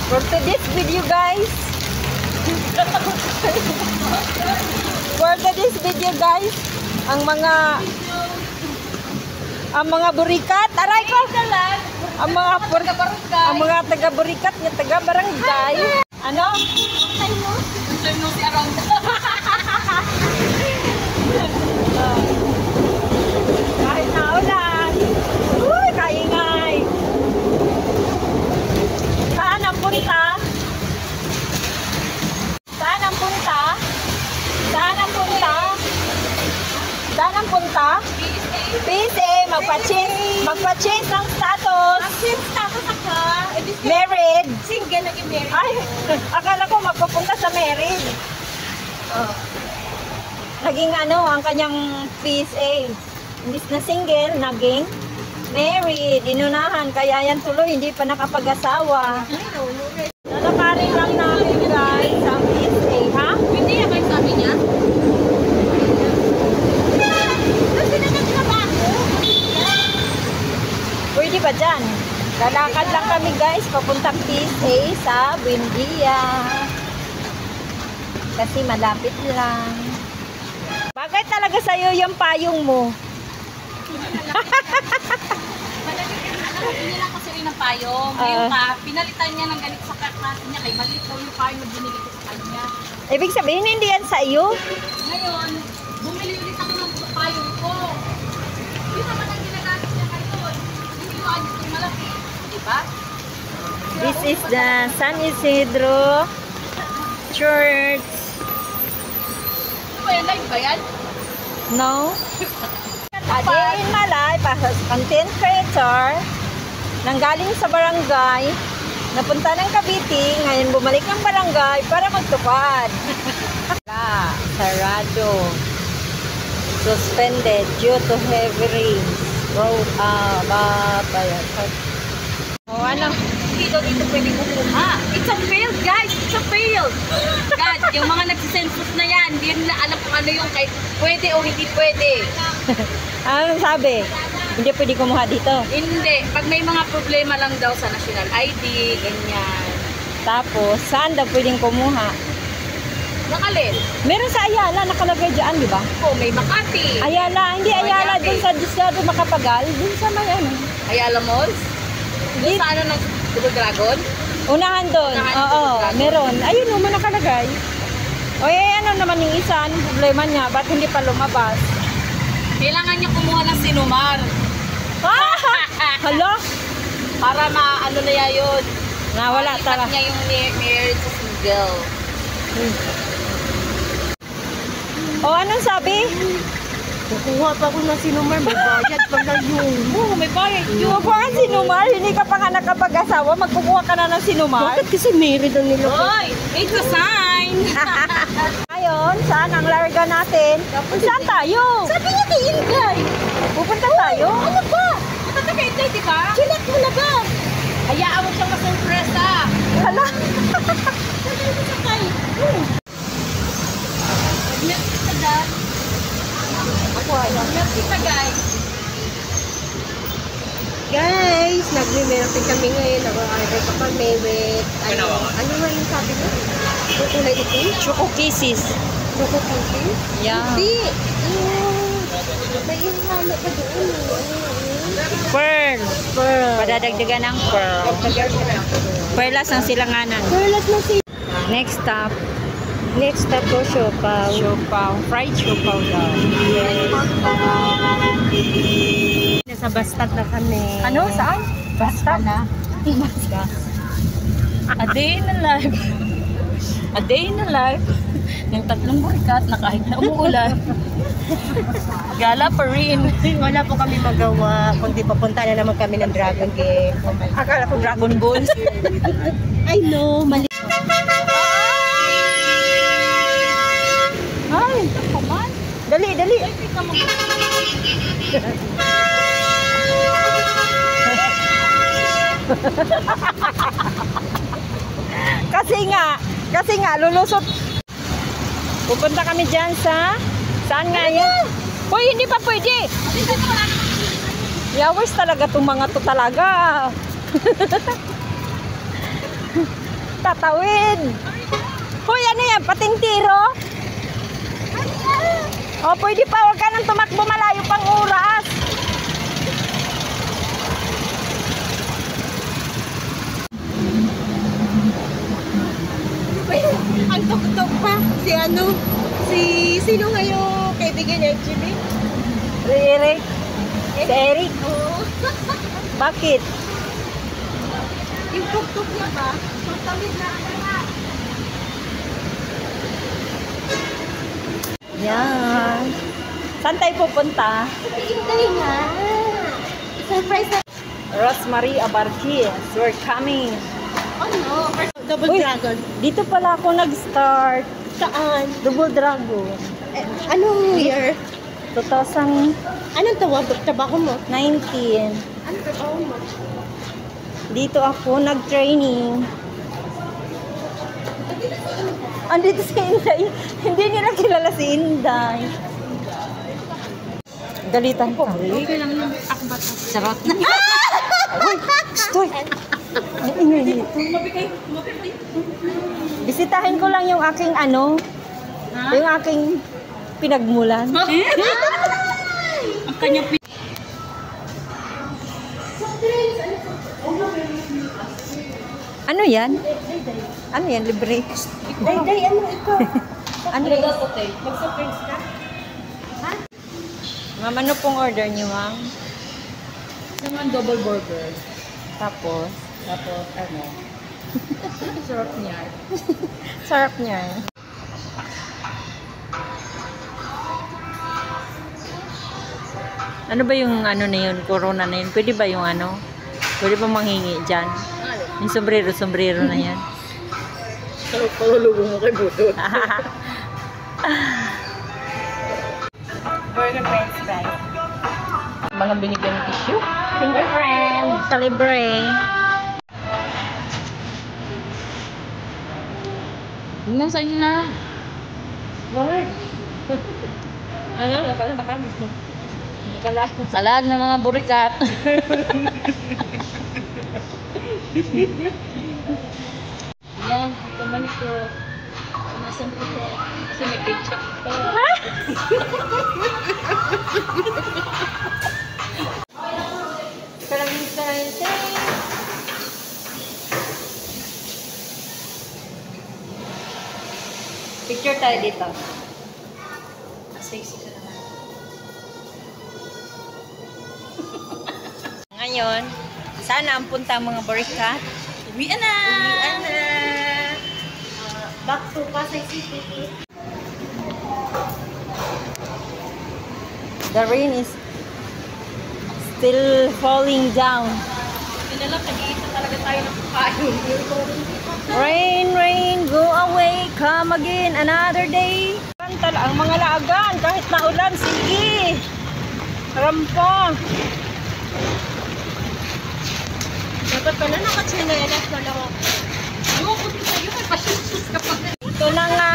For today's video guys. For today's video guys, ang mga burikat, aray ko. Ang mga taga burikat, ng taga barangay. Ano? Si around. Kahit na ulan. Uy, kaingay. Saan ang punta? Saan ang punta? Saan ang punta? Saan ang punta? PSA, magpa-change ng status. Mag-change status ako. Married. Single naging married. Ay, akala ko magpupunta sa married. Oh. Naging ano, ang kanyang PSA. Imbis na single, naging married. Inunahan, kaya yan tuloy, hindi pa nakapag-asawa. Lalakarin lang namin guys ang PSA, ha? Hindi na kayo sabi niya? Pwede ba dyan? Lalakad lang kami guys, papuntang PSA sa Buendia. Kasi malapit lang. Bagay talaga sa'yo yung payong mo. Hindi lang kasi rin ng payong. Ngayon pa, pinalitan niya ng ganito sa klase niya. Kay maliit daw yung payong na binili ko sa kanya. Ibig sabihin, hindi yan sa iyo? Ngayon, bumili ulit ako ng payong ko. Yun naman ang ginagamit niya ngayon. Hindi ko agad yung malaki. Diba? This is the San Isidro Church. Ano ba yan? Live ba yan? No? A day in my life as content creator. Nanggaling sa barangay, napunta ng Cavite, ngayon bumalik ng barangay para magtupad. Sarado. Suspended due to heavy rains. Road, oh, ano? Hindi daw dito pwede kumuha. It's a fail, guys! It's a fail! Guys, yung mga nagsisensus na yan, hindi nila alam kung ano yung kahit pwede o hindi pwede. Ano sabi? Hindi pwede kumuha dito. Hindi. Pag may mga problema lang daw sa national ID, ganyan. Tapos, saan daw pwedeng kumuha? Nakalil. Meron sa Ayala, nakalagay dyan, di ba? Oh, may Makati. Ayala, hindi Ayala, dun sa Disyado Makapagal, dun sa may ano. Ayala Malls? Doon sa ano ng Blue Dragon? Unahan doon, oo, meron. Ayun naman nakalagay. O ano naman yung isa, anong problema niya? Ba't hindi pa lumabas? Kailangan niya kumuha ng Sinumar. Hala? Para maano na yun. Nawala Ipat talaga. niya yung married sa single. O anong sabi? Kukuha pa ako ng Sinumar, may bayad pa na yun. Oo, may bayad yun. Yung parang sinumar, hindi ka pa nga nakapag-asawa, magkukuha ka na ng sinumar. Bakit kasi married ang nila? Hoy, it's a sign. Ngayon, saan ang larga natin? Saan tayo? Sabi niya kay Inday. Pupunta tayo? Ano ba? Punta ka kay Inday, di ba? Chilat mo na ba? Hayaan mo siyang masurpresa. Hala? Sabi mo sa kay. Milk kita, Dad. Ako ayan. Milk kita, guys. Guys, nagme-melting kami ngayon. Nag-order pa kami with, ano nga yung sabi mo? Kulay itim? Choco kisses. Choco cookies? Yeah. Hindi. May ihalo pa doon. Pearl. Pearl. Padadagdagan ng pearl. Perlas ang silanganan. Perlas na si... Next stop, Next stop po, siopaw. siopaw. Fried siopaw daw. Nasa Bastard na kami. Ano? Saan? Basta na. A day in the life. A day in the life. Ng tatlong burikat na kahit na umuulan. Gala pa rin. Wala po kami magawa, kundi papunta na naman kami ng Dragon Gate. Akala ko Dragon Balls. I know, mali. Ay, dali, dali. Kasi nga, lulusot. Pupunta kami dyan sa, saan nga yan? Hoy, hindi pa pwede. Yawers talaga itong mga to talaga. tatawid. Hoy, ano yan? Patintiro? O, pwede pa. Huwag ka nang tumakbo. Malayo pang oras. Ang tok-tok pa. Si ano? Sino nga yung kaibigan ni FGB? Eric. Si Eric. Oo. Bakit? Yung tok-tok niya ba? Matawid na. Yan. Saan tayo pupunta? Hintay nga. Surprise na. Rosemary Abarquez. We're coming. Oh no. Double Uy, Dragon. dito pala ako nag-start. Saan? Double Dragon. Anong year? 2019. Anong trabaho mo? Anong trabaho mo? Dito ako nag-training. Andito si Inday. Hindi nila kilala si Inday. Galitan ko. Okay lang yung akbat. Sarot na. Uy, stoy. Ang ingay nito. Bisitahin ko lang yung aking ano. Yung aking pinagmulan. Ang kanyang Ano yan? Ano yan? Libre? Day, ano ito? Ano yan? Mag-surprise ka? Ma'am, ano pong order niyo, ma'am? naman double burger. Tapos, Ano? Sarap niya. sarap niya. Ano ba yung ano na yun? Corona na yun? Pwede ba yung ano? Pwede ba manghingi dyan? Yung sombrero na yan. Palulubong mo kay Budot. Burger french fries. Mga binigyan ng tissue. Finger friends. Calibre. Nasa inyo na. Word. Ano? Salad ng mga burikat. Yan, ito man ito. Nasaan ko ito? Kasi may picture pa. Picture tayo dito. Sexy ka naman. Ngayon, sana ang punta ang mga burikat. Uwian na! Back to Pasay City. The rain is still falling down. Yun na lang, nag-iisa talaga tayo ng kain. Rain, rain, go away, come again, another day. Ang mga laagan, kahit naulan, sige. Rampa. Dapat pala nakatsinelas na lang ako. Ayoko din sa'yo, may pasyusus ka pa. Ito na nga.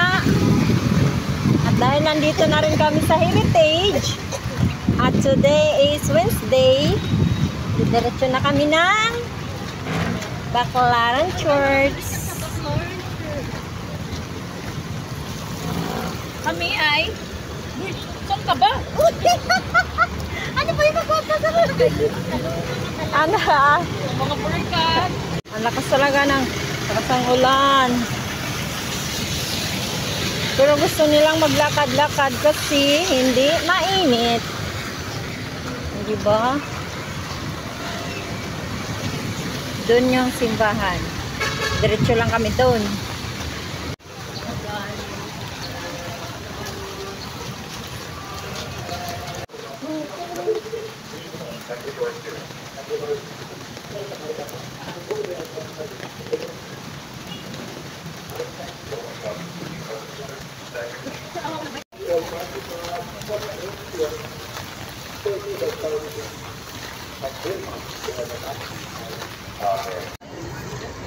At dahil nandito na rin kami sa Heritage, at today is Wednesday, didiretso na kami ng Baclaran Church. Kami ay... Uy, saan ka ba? Ano ba yung magkota sa Ano ha? Mga burikat. Ang lakas talaga ng ulan. Pero gusto nilang maglakad-lakad kasi hindi mainit. Di ba? Doon yung simbahan. Diretso lang kami doon.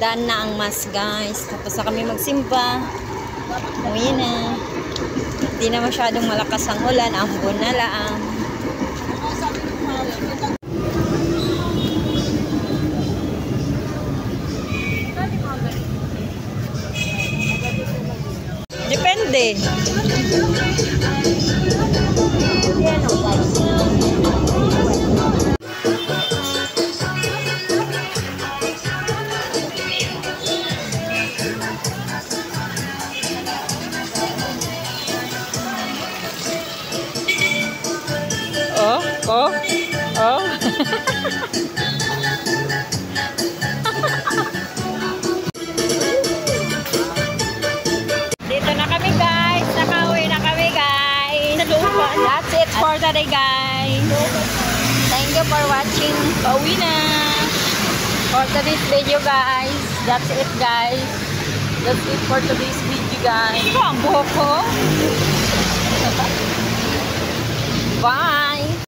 Daan na ang mas, guys. Tapos na kami magsimba. Uwi na. Hindi na masyadong malakas ang ulan. Ambon na lang. verde. Yan o guys. Oh. Dito na kami guys. Nakauwi na kami guys. That's it for today guys. Thank you for watching. Pauwi na. For today's video guys. That's it guys. That's it for today's video guys. Ito ang buhok ko. Bye.